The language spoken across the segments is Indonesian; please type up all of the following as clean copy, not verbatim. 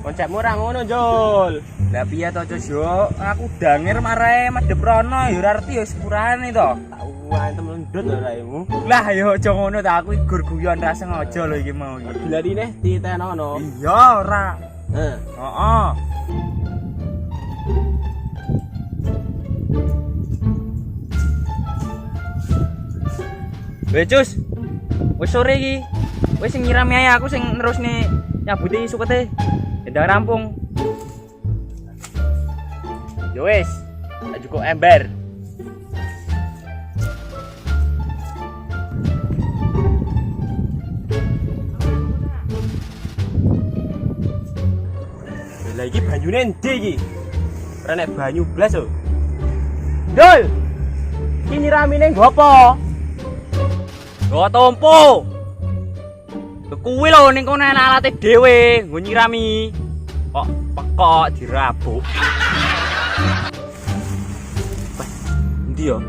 Konsepmu ora ngono, Jul. Lah piye to, Cus yo? Aku dangir marahe madhep rono ya ora arti ya sepurane to. Wah, temen ndut lho raimu. Lah yo aja ngono ta, aku gur guyon ra sengaja lho iki mau iki. Gelarine ditenono. Iya ora. Heeh. Wes Cus. Wis sore iki. Wis sing nyirami ae aku sing nerusne nyabuti sukete. Ndang rampung. Yo wis, tak cukup ember. Lah iki banyune endi iki? Ora nek banyu blas lho. Dul. Iki nyiramine nggo apa? Nggo tompo. Kuwi lho ning kono alate dhewe, nggo nyirami. Kok pekok dirabuk. Endi yo?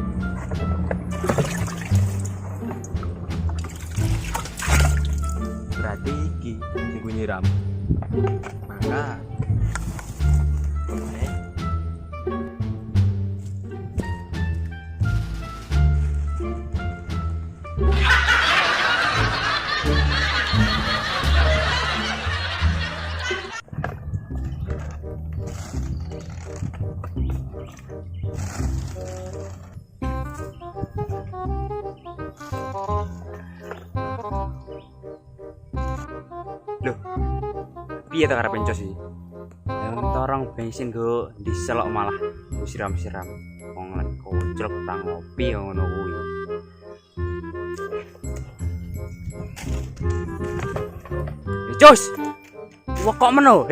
Berarti iki sing ku nyiram. Maka Loh, piye ta karepe Cos iki? Torong bensin go diselok malah go siram-siram. Wong lek kocrok tang ngopi ngono kuwi. Cos. Kok meno?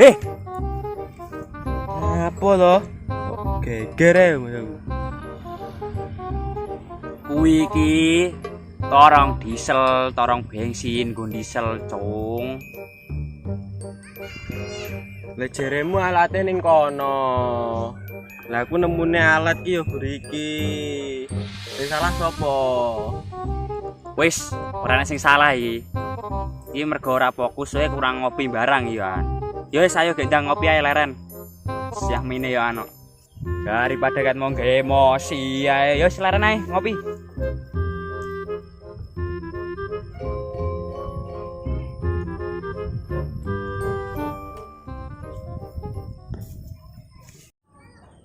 apa to? Geger ae ngono. Kuwi iki torong diesel, torong bensin go diesel, cung. Lah jeremu alate ning kono. Lah aku nemune alat ki yo mriki. Sing salah sapa? Wis, ora ana sing salah iki. Iki mergo ora fokus wae kurang ngopi barang ya. Ya wis ayo gendang ngopi ae leren. Siah mine ya ano. Daripada kan mau gawe emosi ae, ya wis leren ae ngopi.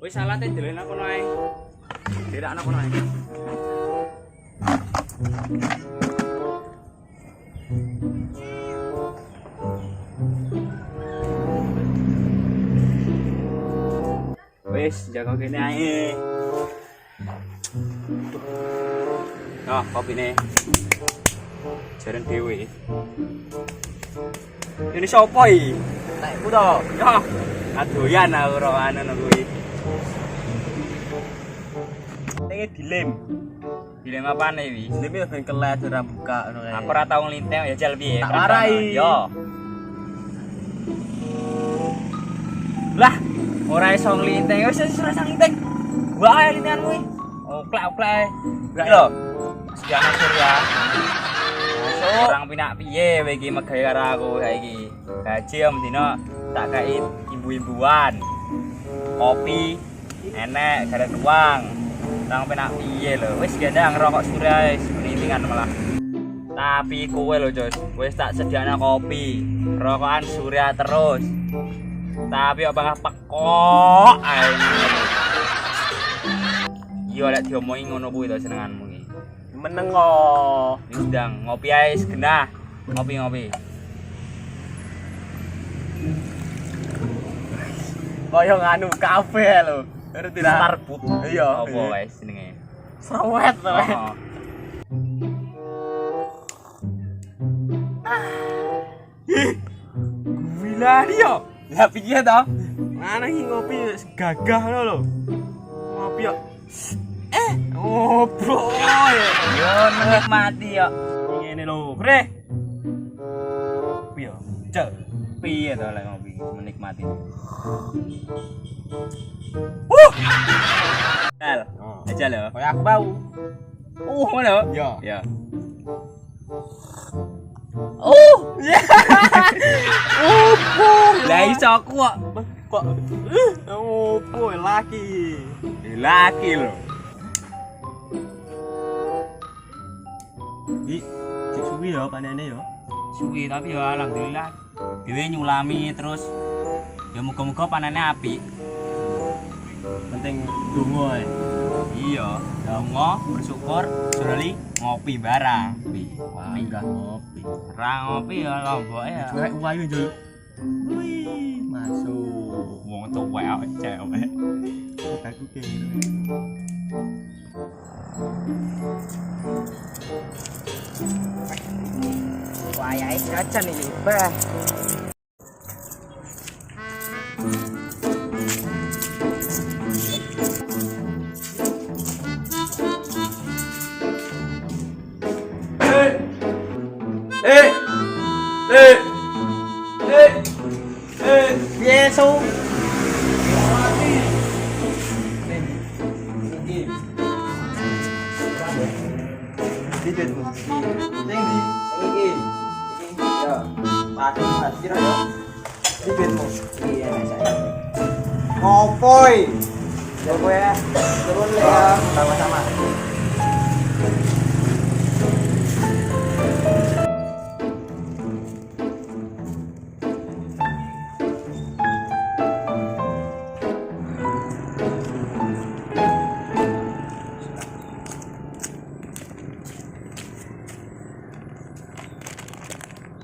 Wis salate delena kono ae. Dirakno kono ae. Wis jago kene ae. Nah, kopine. Jaren dhewe. Ini sapa iki? Tekku to. Ya, adoyan aku ro anu kuwi. Ning dilem. Dilem apane iki? Dilem yo ben kelet ora buka ngono kae. Aku ora tau nglinteng ya jal piye. Tak warai. Yo. Lah, ora iso nglinteng. Wis ora iso nglinteng. Wae lintinganmu iki. Oklek-oklek. Iki lho. Sediana Surya. Masuk. Orang pinak piye kowe iki megawe karo aku saiki. Gaji om dino tak kait imbu-imbuan. Kopi enek garet uang. Orang pinak piye lho. Wis gendang rokok Surya wis lintingan malah. Tapi kowe lho, Jos. Wis tak sediakno kopi. Rokokan Surya terus. Tapi kok bakal pekok ae. Iya lek diomongi ngono kuwi to senenganmu iki. Meneng kok. Wis ndang ngopi ae segenah. Ngopi-ngopi. Kaya nganu kafe lho. Ngerti ra? Starbucks. Iya. Apa wae jenenge? Srawet to. Oh. Gila dia. Lah piye to? Mana iki ngopi gagah ngono lho. Ngopi yo. Bro. Yo nikmati yo. Ngene lho, Bre. Piye? Cek. Piye to lek ngopi menikmati. Jal. Aja lho. Kayak aku bau. Ngono. Yo. Ya. Ya. Lah iso aku kok. Opo laki? Laki lho. Iki cek suwi ya panene ya. Suwi tapi ya alhamdulillah. Dhewe nyulami terus ya muga-muga panene apik. Penting donga ae. Iya, donga bersyukur surali ngopi barang. Wah, enggak ngopi. Ra ngopi ya lomboke ya. Cuek wayu njol. Wih, masuk. Wong tuwek cewek. Aku kene. Wayahe jajan iki, Bah. Yesu. Didetmu. Sing ndi? Sing iki. Iki ya. Pakai pira ya? Didetmu. Iya, saya. Ngopoi. Ya gue turun ya sama-sama.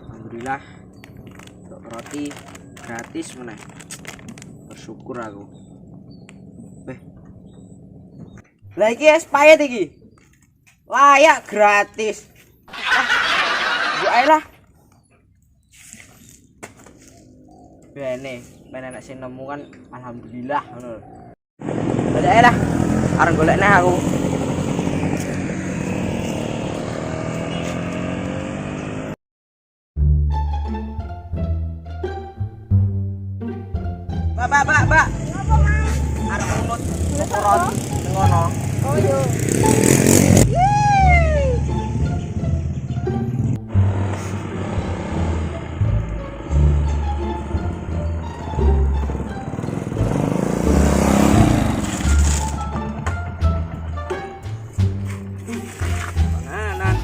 Alhamdulillah roti gratis meneh. Bersyukur aku. Lah iki es payet iki. Layak gratis. Bu ae lah. Bene, nek sing nemu kan alhamdulillah ngono. Lah ae lah. Arep golek neh aku. Mbak. Apa, Mas? Arep ngemut roti ngono. Oh, yo. Panganan.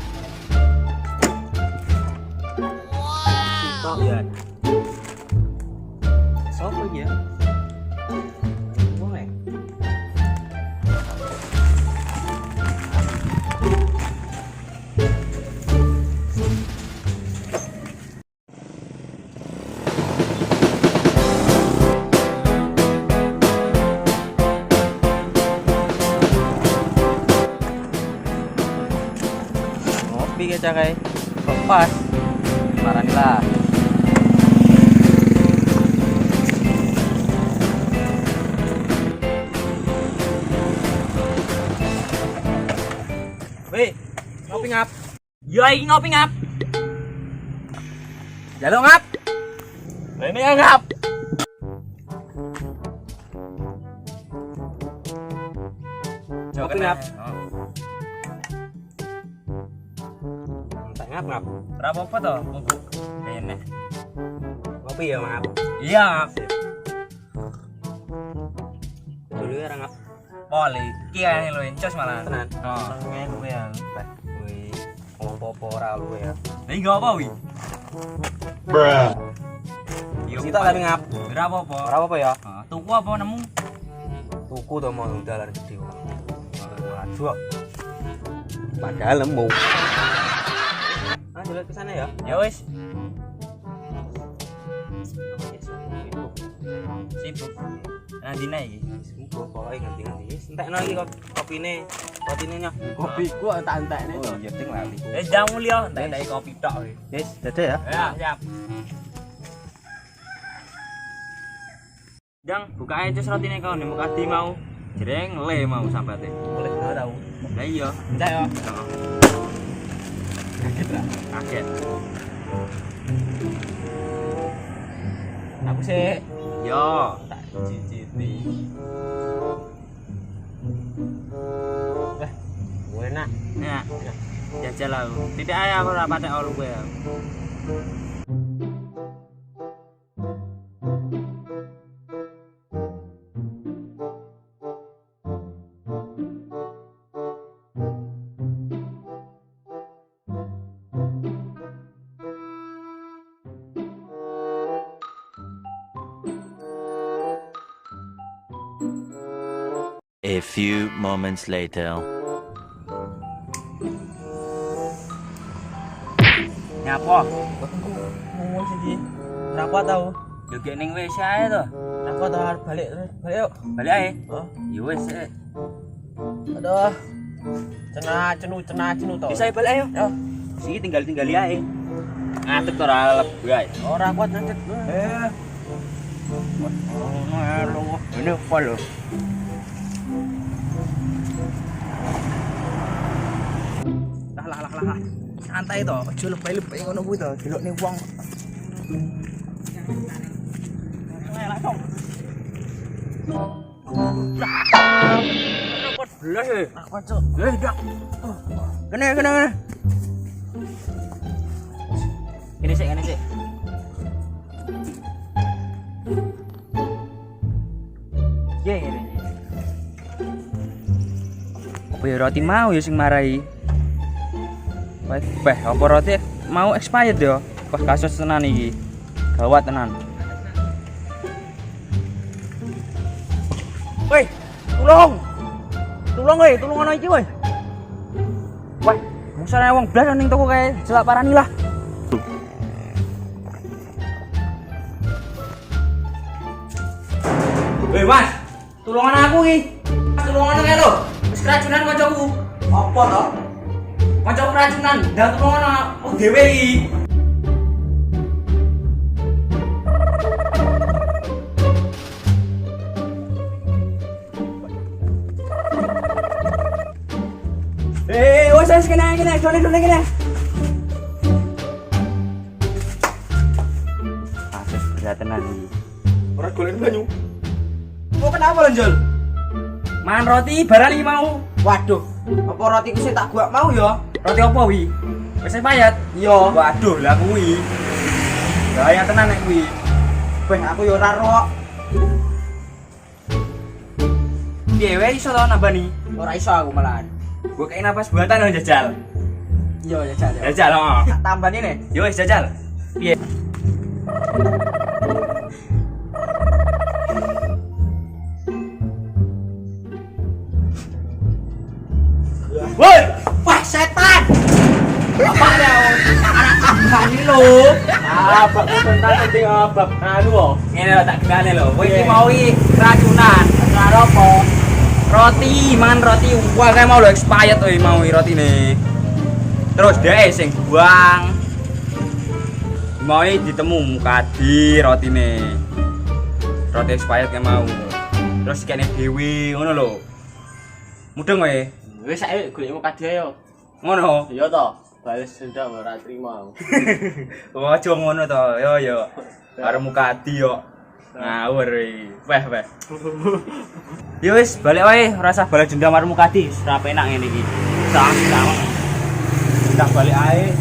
Wow. Ya. Sopo ya? Boleh. Ngopi kaca kae. Pas. Marani lah. Weh, ngopi ngap. Ya iki ngopi ngap. Jaluk ngap. Ini ya ngap. Ngopi ngap. Tak ngap. Berapa apa toh? Bubuk. Ini. Ngopi ya ngap. Iya ngap. Dulu ya ngap. Poli. Ki ae lho encos malah. Tenan. Oh. Ngene kowe ya. Wih, opo-opo ora lu ya. Lah iki apa wi? Bruh. Yo. Sitok tapi ngap. Berapa apa? Ora apa ya? Ah, tuku apa nemu? Tuku to mau dalan gede kok. Maju kok. Padahal lemu. Ah, jalan ke sana ya. Ya wis. Sibuk. Nanti naik iki. Muga pokoke nganti-nganti. Wis entekno iki kok kopine. Rotine nya. Kopiku tak entekne to. Oh, iya ting lali. Jam mulia, entek kopi tok iki. Wis, dadah ya. Ya, siap. Jang, buka aja rotine kau nih, muka di mau. Jereng le mau sampate. Boleh enggak tahu. Lah iya. Enggak ya. Heeh. Kaget lah. Kaget. Aku sih Yo. tak cicipi. Wah, boleh nak. Nah. Jajal aku. Tidak ae aku ora patek olu kowe. A few moments later. Nyapa? Ngomong sih. Kenapa tahu? Yo gek ning WC ae to. Kenapa tahu harus balik yuk. Balik ae. Oh, Ya wis. aduh. Cena cenu to. Bisa balik ae yo. Yo. Siki tinggal ae. Ngadeg to ora lep guys. Ora kuat ngadeg. Lu. Ini apa lo? Lah. Santai to, aja lebay-lebay ngono kuwi to, delokne wong. Langsung. Repot belas e. Apa cuk? Dak. Kene. Kene sik. Ngene. Apa ya roti mau ya sing marahi? Wah, apa roti mau expired ya? Wah, kasus tenan iki. Gawat tenan. Woi, tulung ana iki woi. Wah, musane wong blas ning toko kae, jelak parani lah. Woi, Mas, tulungan aku iki. Tulungan kae lho. Wis keracunan kancaku. Apa to? Kancaku keracunan, ndak tulungan aku dhewe iki. Wes kena, dole kena. Asis berat tenan iki. Ora golek banyu. Kok kenapa lho, Jol? Mangan roti barang iki mau. Waduh, apa roti ku sing tak gua mau ya? Roti apa wi? Wis payat. Iya. Waduh, lah kuwi. Bahaya tenan nek kuwi. Beh, aku ya ora ro. Piye wae iso to nambani? Ora iso aku malahan. Gua kayak napas buatan lo jajal. Iya, jajal ya. Jajal, heeh. Tak tambani nih. Yo wis jajal. Piye? Woi, wah setan. Apa ya? Anak tambani lho. Abak bentar penting abak anu kok. Ngene lho tak kenale lho. Kowe iki mau iki keracunan. Karo apa? Roti, mangan roti. Wah, kayak mau lho expired oi mau rotine. Terus dhek sing buang. Mau ditemu mukadi rotine. Roti expired kayak mau. Terus kene dhewe ngono lho. Mudeng kowe. Wis saiki golekmu kadhe yo. Ngono. Iya to. Bales dendam ora trimo. Oh, aja ngono to. Yo. Karo mukadi yo. Ngawur iki. Weh. Ya wis, balik wae, ora usah bales dendam karo mukadi. Ora penak ngene iki. Sak balik ae.